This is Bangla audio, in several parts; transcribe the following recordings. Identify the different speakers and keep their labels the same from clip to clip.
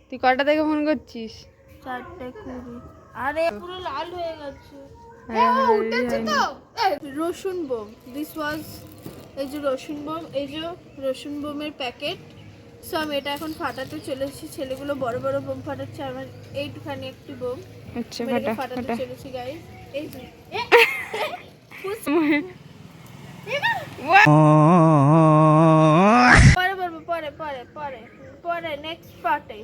Speaker 1: তুই কটা থেকে ফোন করছিস?
Speaker 2: 4:20। আরে পুরো লাল হয়ে গেছে।
Speaker 1: হ্যাঁ,
Speaker 2: উঠেছে তো। রসুন বোম, দিস ওয়াজ এই যে রসুন বোম, এই যে রসুন বোমের প্যাকেট। সো আমি এটা এখন ফাটাতে চলেছি। ছেলেগুলো বড় বড় বোম ফাটাচ্ছে, আমার এইটুখানি একটি বোম
Speaker 1: আচ্ছা
Speaker 2: ফাটাতে চলেছি গাইস। এই যে পরে বলবো, পরে পরে পরে পরে নেক্সট পার্টে।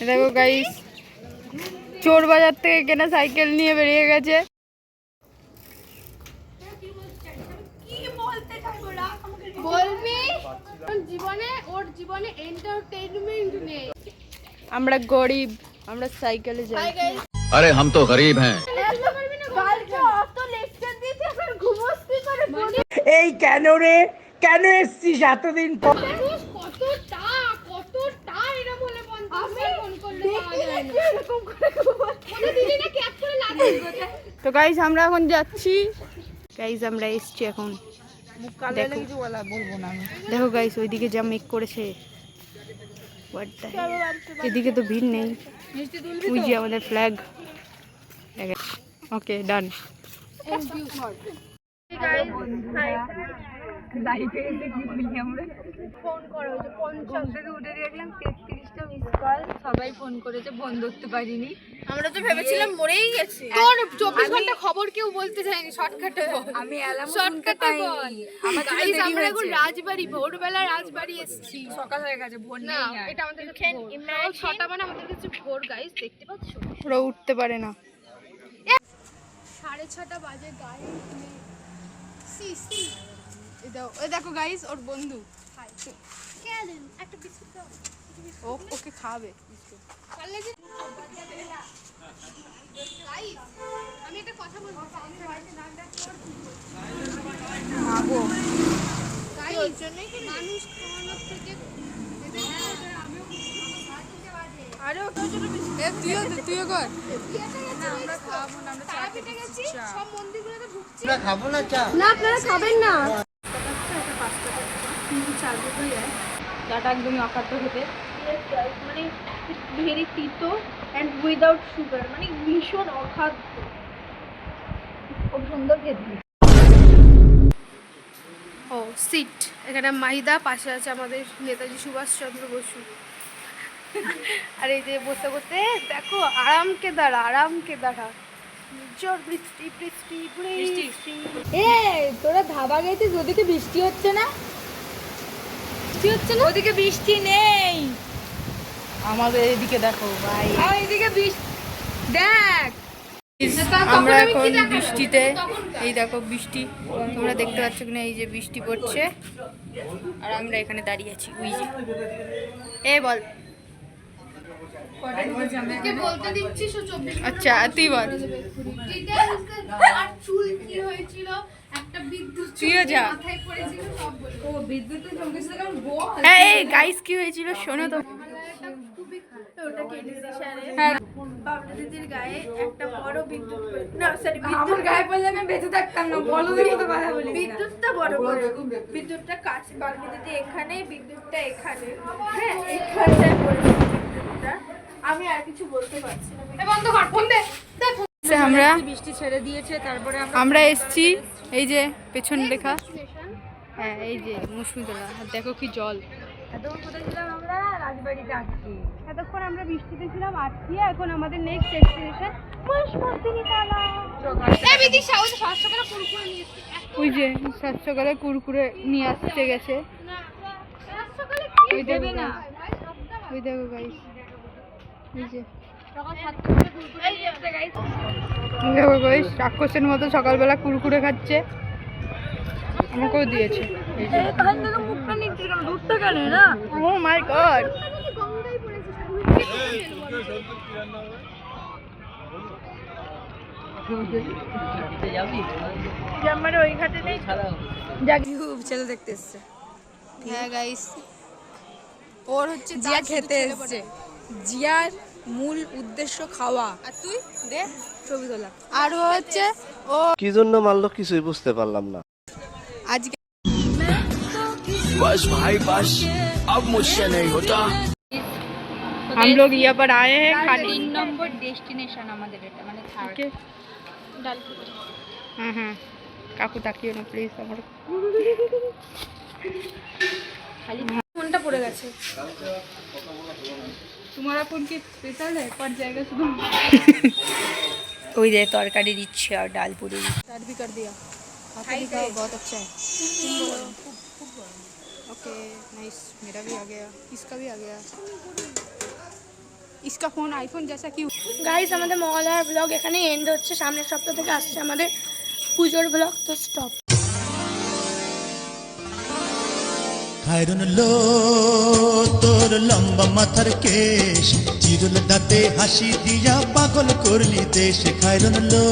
Speaker 1: দেখো গাইস, চোর বাজার থেকে কেনা সাইকেল নিয়ে বেরিয়ে গেছে। আমরা গরিব, আমরা সাইকেলে যাই।
Speaker 3: अरे हम तो गरीब हैं।
Speaker 4: এই কেন রে, কেন এসছিস এতদিন পর?
Speaker 1: তো গাইস আমরা এখন যাচ্ছি। গাইস আমরা এসছি এখন। দেখো গাইস, ওইদিকে যা মেক করেছে, এদিকে তো ভিড় নেই। ওই যে আমাদের ফ্ল্যাগ। ওকে ডান।
Speaker 5: সবাই ফোন করেছে, ফোন ধরতে পারিনি।
Speaker 2: আমরা তো ভেবেছিলাম মরেই গেছে।
Speaker 5: তোর 24 ঘন্টা খবর কেউ বলতে চায়নি, শর্টকাটে আমি শর্টকাটে বল। গাইস আমরা এখন রাজবাড়ি, ভোরবেলা রাজবাড়ি এসেছি। সকাল হয়ে গেছে, ভোর নেই। এটা আমাদের কাছে 6টা মানে আমাদের কাছে ভোর। গাইস দেখতে পাচ্ছ,
Speaker 1: ওরা উঠতে পারে না।
Speaker 5: 6:30 বাজে। গাইস এই দেখো গাইস, ওর বন্ধু একটা বিস্কুট দাও।
Speaker 1: ওকে খাবে।
Speaker 5: আমি একটা কথা বলবো। মানুষ খাওয়ানোর থেকে
Speaker 1: তুইও কর।
Speaker 5: আমরা খাবো না, আমরা চা খেতে গেছি। সব মন্দিরগুলোতে ঢুকছি।
Speaker 4: খাবো না চা?
Speaker 5: না আপনারা খাবেন না।
Speaker 1: চাটা একদমই অখাদ্য খেতে।
Speaker 2: মানে ভেরি তিতো অ্যান্ড উইদাউট সুগার, মানে ভীষণ অখাদ্য, খুব সুন্দর খেতে।
Speaker 5: ও সিট, এখানে মাহিদা, পাশে আছে আমাদের নেতাজি সুভাষচন্দ্র বসু। আর এই যে বসে বসে দেখো, আরামকে দাঁড়া জোর বৃষ্টি বৃষ্টি বৃষ্টি।
Speaker 1: তোরা ধাবা গেছিস, ওদিকে বৃষ্টি হচ্ছে না? ওদিকে বৃষ্টি নেই। আমাদের এদিকে দেখো ভাই, এদিকে বৃষ্টি দেখ। আমরা এখন বৃষ্টিতে, এই দেখো বৃষ্টি, তোমরা দেখতে পাচ্ছ কিনা? এই যে বৃষ্টি পড়ছে আর আমরা এখানে দাঁড়িয়ে আছি। ওই যে বল।
Speaker 5: বলতে দিচ্ছিস 24
Speaker 1: আচ্ছা তুই বল।
Speaker 5: আর চুল কি হয়েছিল, একটা বিদ্যুৎ
Speaker 1: তুইও যা।
Speaker 5: মাথায় পড়েছিল, সব বলবো। ও বিদ্যুৎ চমকেছিল কারণ বল।
Speaker 1: এই গাইস কি হয়েছিল শোনো তো।
Speaker 2: ওটা কেটেছি সারে।
Speaker 1: হ্যাঁ,
Speaker 2: বাবলু দিদির গায়ে একটা বড় বিদ্যুৎ না, সরি,
Speaker 1: আমার গায়ে পড়লে আমি বেঁচে থাকতাম না। বলো দেখো তো কথা বলি।
Speaker 2: বিদ্যুৎটা বড় বড়, বিদ্যুৎটা কাছে, বাবলু দিদি এখানে, বিদ্যুৎটা এখানে। হ্যাঁ, এখানটায় পড়েছে বিদ্যুৎটা। আমি আর কিছু বলতে পারছি না।
Speaker 5: বন্ধ কর, ফোন দে।
Speaker 1: আমরা
Speaker 5: বৃষ্টি ছেড়ে দিয়েছে, তারপরে
Speaker 1: আমরা এসছি। এই যে পেছন লেখা, হ্যাঁ এই যে মুসমিতলা। আর দেখো কি জল।
Speaker 5: এতক্ষণ কোথায় ছিলাম আমরা? রাজবাড়িতে আটকে।
Speaker 1: এতক্ষণ আমরা বৃষ্টিতে ছিলাম আটকে। এখন আমাদের নেক্সট ডেস্টিনেশন মুসমিতলা।
Speaker 5: এই বিদিশা, ওই 700 টাকা কুরকুরে নিয়ে এসেছি।
Speaker 1: ওই যে 700 করে কুরকুরে নিয়ে আসতে গেছে। ওই দেবে না, ওই দেখো গাইস, এই যে দেখো গাইস, রাক্ষসের মতো সকালবেলা কুরকুরে খাচ্ছে। আমাকেও দিয়েছে। ও মাই গড,
Speaker 2: আমার ওই ঘাটে নেই
Speaker 1: ছেলে দেখতে এসছে। হ্যাঁ গাইস, ওর হচ্ছে জিয়া খেতে এসছে। জিয়ার মূল উদ্দেশ্য খাওয়া, আর তুই দে ছবি তোলা। আর ও হচ্ছে ও
Speaker 6: কি জন্য মারলো কিছুই বুঝতে পারলাম না।
Speaker 1: আজকে
Speaker 7: बस भाई बस अब मुझसे नहीं होता।
Speaker 1: हम लोग यहाँ पर आए हैं खाने।
Speaker 5: 3 নম্বর ডেস্টিনেশন আমাদের এটা, মানে থার্ড।
Speaker 1: हाँ हाँ, কাকু তাকিও না প্লিজ আমার।
Speaker 5: খালি ফোনটা পড়ে গেছে।
Speaker 1: तुम्हारा फोन की स्पेशल है, पर जाएगा सुबह। ওই যে তরকারি দিচ্ছে আর ডাল পুরি স্টাर्ट भी कर दिया। खाना का बहुत अच्छा है। ओके नाइस, मेरा भी आ गया, इसका भी आ गया। इसका फोन आईफोन जैसा क्यों?
Speaker 5: গাইস, আমাদের মহালয়ার ব্লগ এখানে এন্ড হচ্ছে। সামনের সপ্তাহ থেকে আসছে আমাদের পুজোর ব্লগ, তো স্টপ।
Speaker 8: খায়রন লো তোর লম্বা মাথার কেশ, চিরুল দাঁতে হাসি দিয়া পাগল করলি দেশ। খায়রন লো